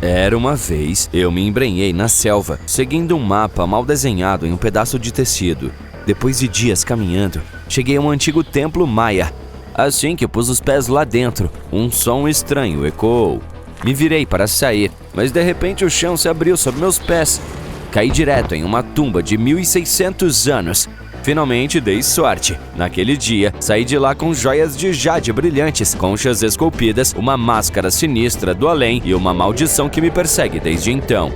Era uma vez, eu me embrenhei na selva, seguindo um mapa mal desenhado em um pedaço de tecido. Depois de dias caminhando, cheguei a um antigo templo maia. Assim que pus os pés lá dentro, um som estranho ecoou. Me virei para sair, mas de repente o chão se abriu sob meus pés. Caí direto em uma tumba de 1600 anos. Finalmente dei sorte. Naquele dia, saí de lá com joias de jade brilhantes, conchas esculpidas, uma máscara sinistra do além e uma maldição que me persegue desde então.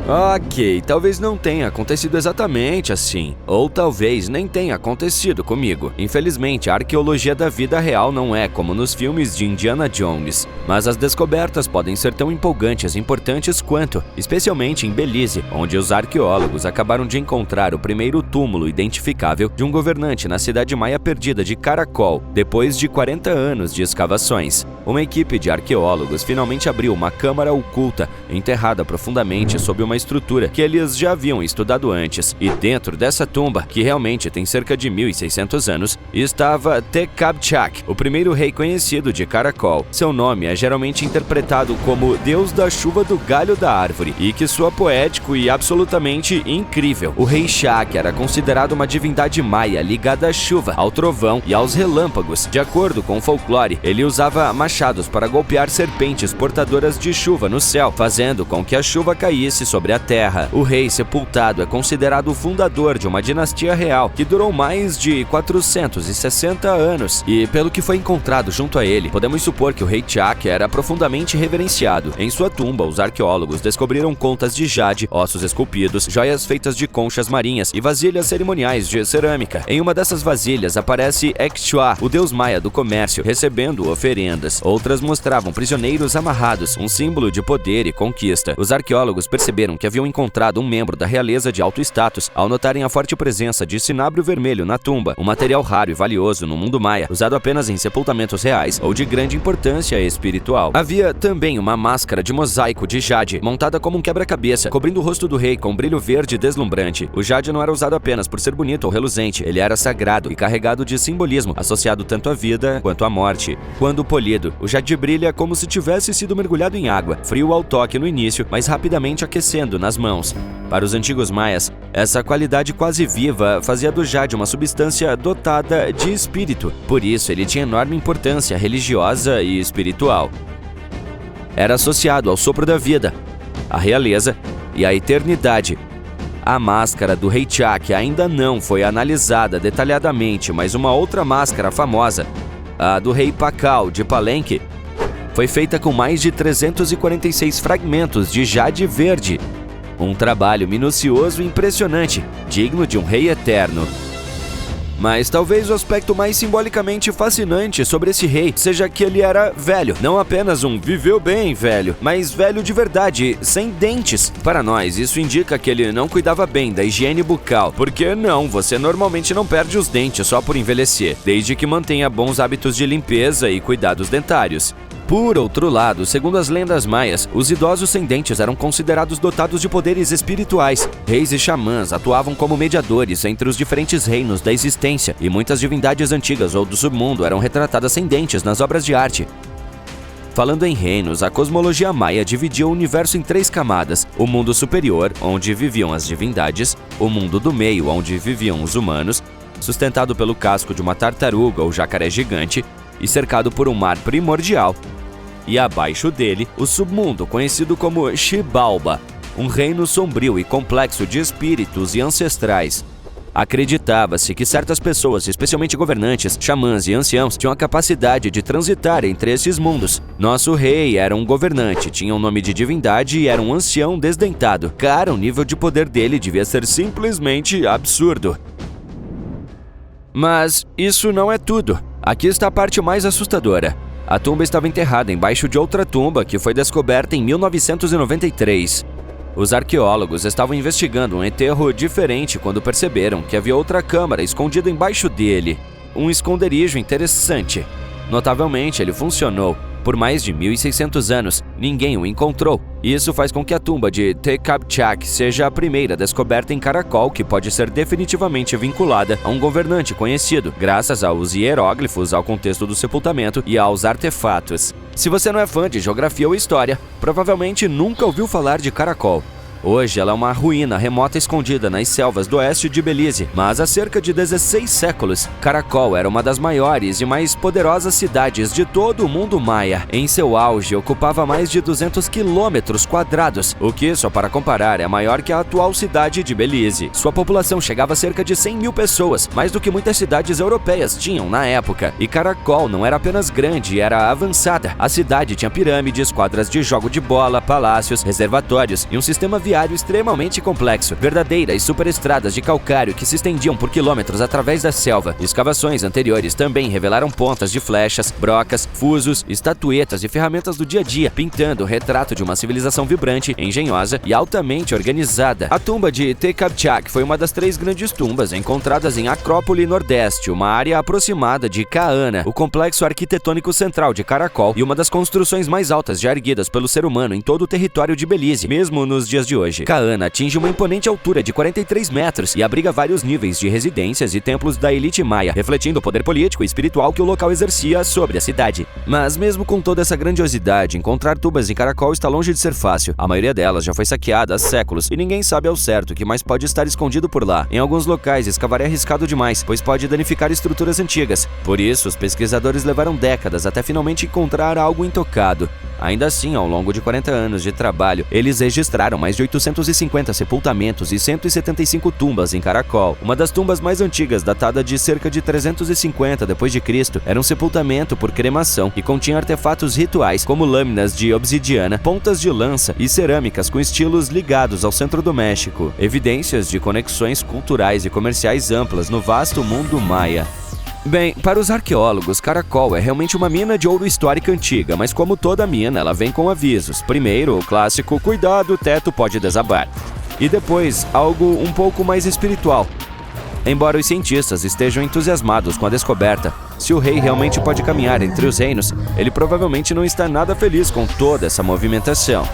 Ok, talvez não tenha acontecido exatamente assim, ou talvez nem tenha acontecido comigo. Infelizmente, a arqueologia da vida real não é como nos filmes de Indiana Jones, mas as descobertas podem ser tão empolgantes e importantes quanto, especialmente em Belize, onde os arqueólogos acabaram de encontrar o primeiro túmulo identificável de um governante na cidade maia perdida de Caracol, depois de 40 anos de escavações. Uma equipe de arqueólogos finalmente abriu uma câmara oculta, enterrada profundamente sob uma estrutura que eles já haviam estudado antes, e dentro dessa tumba, que realmente tem cerca de 1600 anos, estava Tekabchak, o primeiro rei conhecido de Caracol. Seu nome é geralmente interpretado como Deus da chuva do galho da árvore, e que soa poético e absolutamente incrível. O rei Shak era considerado uma divindade maia ligada à chuva, ao trovão e aos relâmpagos. De acordo com o folclore, ele usava machados para golpear serpentes portadoras de chuva no céu, fazendo com que a chuva caísse sobre a terra. O rei sepultado é considerado o fundador de uma dinastia real que durou mais de 460 anos, e pelo que foi encontrado junto a ele, podemos supor que o rei Chak era profundamente reverenciado. Em sua tumba, os arqueólogos descobriram contas de jade, ossos esculpidos, joias feitas de conchas marinhas e vasilhas cerimoniais de cerâmica. Em uma dessas vasilhas aparece Xtua, o deus maia do comércio, recebendo oferendas. Outras mostravam prisioneiros amarrados, um símbolo de poder e conquista. Os arqueólogos perceberam que haviam encontrado um membro da realeza de alto status ao notarem a forte presença de cinábrio vermelho na tumba, um material raro e valioso no mundo maia, usado apenas em sepultamentos reais ou de grande importância espiritual. Havia também uma máscara de mosaico de jade, montada como um quebra-cabeça, cobrindo o rosto do rei com um brilho verde deslumbrante. O jade não era usado apenas por ser bonito ou reluzente, ele era sagrado e carregado de simbolismo, associado tanto à vida quanto à morte. Quando polido, o jade brilha como se tivesse sido mergulhado em água, frio ao toque no início, mas rapidamente aquecendo nas mãos. Para os antigos maias, essa qualidade quase viva fazia do jade uma substância dotada de espírito, por isso ele tinha enorme importância religiosa e espiritual. Era associado ao sopro da vida, à realeza e à eternidade. A máscara do rei Chak ainda não foi analisada detalhadamente, mas uma outra máscara famosa, a do rei Pakal de Palenque, foi feita com mais de 346 fragmentos de jade verde. Um trabalho minucioso e impressionante, digno de um rei eterno. Mas talvez o aspecto mais simbolicamente fascinante sobre esse rei seja que ele era velho. Não apenas um viveu bem velho, mas velho de verdade, sem dentes. Para nós, isso indica que ele não cuidava bem da higiene bucal. Porque não, você normalmente não perde os dentes só por envelhecer, desde que mantenha bons hábitos de limpeza e cuidados dentários. Por outro lado, segundo as lendas maias, os idosos sem dentes eram considerados dotados de poderes espirituais. Reis e xamãs atuavam como mediadores entre os diferentes reinos da existência, e muitas divindades antigas ou do submundo eram retratadas sem dentes nas obras de arte. Falando em reinos, a cosmologia maia dividia o universo em 3 camadas: o mundo superior, onde viviam as divindades; o mundo do meio, onde viviam os humanos, sustentado pelo casco de uma tartaruga ou jacaré gigante, e cercado por um mar primordial; e abaixo dele, o submundo, conhecido como Xibalba, um reino sombrio e complexo de espíritos e ancestrais. Acreditava-se que certas pessoas, especialmente governantes, xamãs e anciãos, tinham a capacidade de transitar entre esses mundos. Nosso rei era um governante, tinha um nome de divindade e era um ancião desdentado. Cara, o nível de poder dele devia ser simplesmente absurdo. Mas isso não é tudo. Aqui está a parte mais assustadora. A tumba estava enterrada embaixo de outra tumba que foi descoberta em 1993. Os arqueólogos estavam investigando um enterro diferente quando perceberam que havia outra câmara escondida embaixo dele. Um esconderijo interessante. Notavelmente, ele funcionou. Por mais de 1.600 anos, ninguém o encontrou. Isso faz com que a tumba de Tekabchak seja a primeira descoberta em Karakol que pode ser definitivamente vinculada a um governante conhecido, graças aos hieróglifos, ao contexto do sepultamento e aos artefatos. Se você não é fã de geografia ou história, provavelmente nunca ouviu falar de Karakol. Hoje ela é uma ruína remota escondida nas selvas do oeste de Belize, mas há cerca de 16 séculos, Karakol era uma das maiores e mais poderosas cidades de todo o mundo maia. Em seu auge, ocupava mais de 200 quilômetros quadrados, o que, só para comparar, é maior que a atual cidade de Belize. Sua população chegava a cerca de 100 mil pessoas, mais do que muitas cidades europeias tinham na época. E Karakol não era apenas grande, era avançada. A cidade tinha pirâmides, quadras de jogo de bola, palácios, reservatórios e um sistema viário extremamente complexo, verdadeiras superestradas de calcário que se estendiam por quilômetros através da selva. Escavações anteriores também revelaram pontas de flechas, brocas, fusos, estatuetas e ferramentas do dia a dia, pintando o retrato de uma civilização vibrante, engenhosa e altamente organizada. A tumba de Tekabchak foi uma das 3 grandes tumbas encontradas em Acrópole Nordeste, uma área aproximada de Kaana, o complexo arquitetônico central de Karakol e uma das construções mais altas já erguidas pelo ser humano em todo o território de Belize, mesmo nos dias de hoje. Kaana atinge uma imponente altura de 43 metros e abriga vários níveis de residências e templos da elite maia, refletindo o poder político e espiritual que o local exercia sobre a cidade. Mas mesmo com toda essa grandiosidade, encontrar tumbas em Karakol está longe de ser fácil. A maioria delas já foi saqueada há séculos e ninguém sabe ao certo o que mais pode estar escondido por lá. Em alguns locais, escavar é arriscado demais, pois pode danificar estruturas antigas. Por isso, os pesquisadores levaram décadas até finalmente encontrar algo intocado. Ainda assim, ao longo de 40 anos de trabalho, eles registraram mais de 850 sepultamentos e 175 tumbas em Karakol. Uma das tumbas mais antigas, datada de cerca de 350 d.C., era um sepultamento por cremação e continha artefatos rituais como lâminas de obsidiana, pontas de lança e cerâmicas com estilos ligados ao centro do México. Evidências de conexões culturais e comerciais amplas no vasto mundo maia. Bem, para os arqueólogos, Karakol é realmente uma mina de ouro histórica antiga, mas como toda mina, ela vem com avisos. Primeiro, o clássico "cuidado, o teto pode desabar". E depois, algo um pouco mais espiritual. Embora os cientistas estejam entusiasmados com a descoberta, se o rei realmente pode caminhar entre os reinos, ele provavelmente não está nada feliz com toda essa movimentação.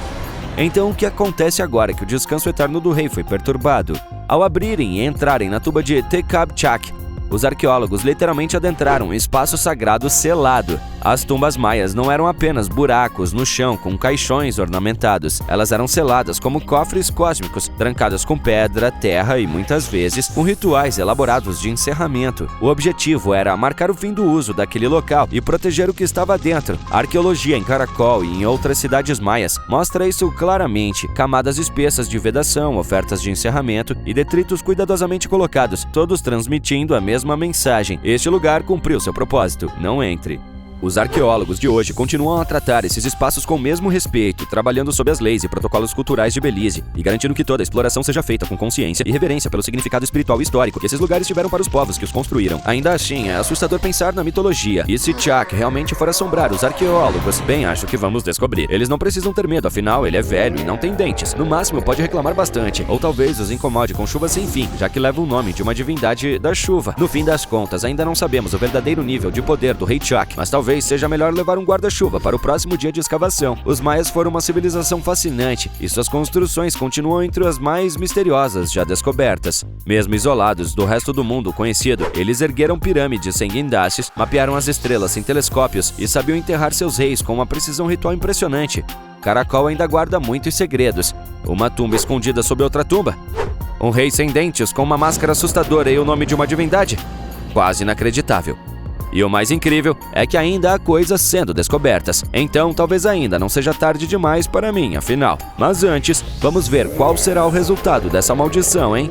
Então, o que acontece agora que o descanso eterno do rei foi perturbado? Ao abrirem e entrarem na tumba de Tekabchak, os arqueólogos literalmente adentraram um espaço sagrado selado. As tumbas maias não eram apenas buracos no chão com caixões ornamentados. Elas eram seladas como cofres cósmicos, trancadas com pedra, terra e, muitas vezes, com rituais elaborados de encerramento. O objetivo era marcar o fim do uso daquele local e proteger o que estava dentro. A arqueologia em Karakol e em outras cidades maias mostra isso claramente. Camadas espessas de vedação, ofertas de encerramento e detritos cuidadosamente colocados, todos transmitindo a mesma mensagem: este lugar cumpriu seu propósito, não entre. Os arqueólogos de hoje continuam a tratar esses espaços com o mesmo respeito, trabalhando sob as leis e protocolos culturais de Belize e garantindo que toda a exploração seja feita com consciência e reverência pelo significado espiritual e histórico que esses lugares tiveram para os povos que os construíram. Ainda assim, é assustador pensar na mitologia. E se Chak realmente for assombrar os arqueólogos, bem, acho que vamos descobrir. Eles não precisam ter medo, afinal, ele é velho e não tem dentes. No máximo, pode reclamar bastante, ou talvez os incomode com chuva sem fim, já que leva o nome de uma divindade da chuva. No fim das contas, ainda não sabemos o verdadeiro nível de poder do rei Chak, mas talvez seja melhor levar um guarda-chuva para o próximo dia de escavação. Os maias foram uma civilização fascinante e suas construções continuam entre as mais misteriosas já descobertas. Mesmo isolados do resto do mundo conhecido, eles ergueram pirâmides sem guindastes, mapearam as estrelas sem telescópios e sabiam enterrar seus reis com uma precisão ritual impressionante. Karakol ainda guarda muitos segredos. Uma tumba escondida sob outra tumba? Um rei sem dentes com uma máscara assustadora e o nome de uma divindade? Quase inacreditável. E o mais incrível é que ainda há coisas sendo descobertas. Então, talvez ainda não seja tarde demais para mim, afinal. Mas antes, vamos ver qual será o resultado dessa maldição, hein?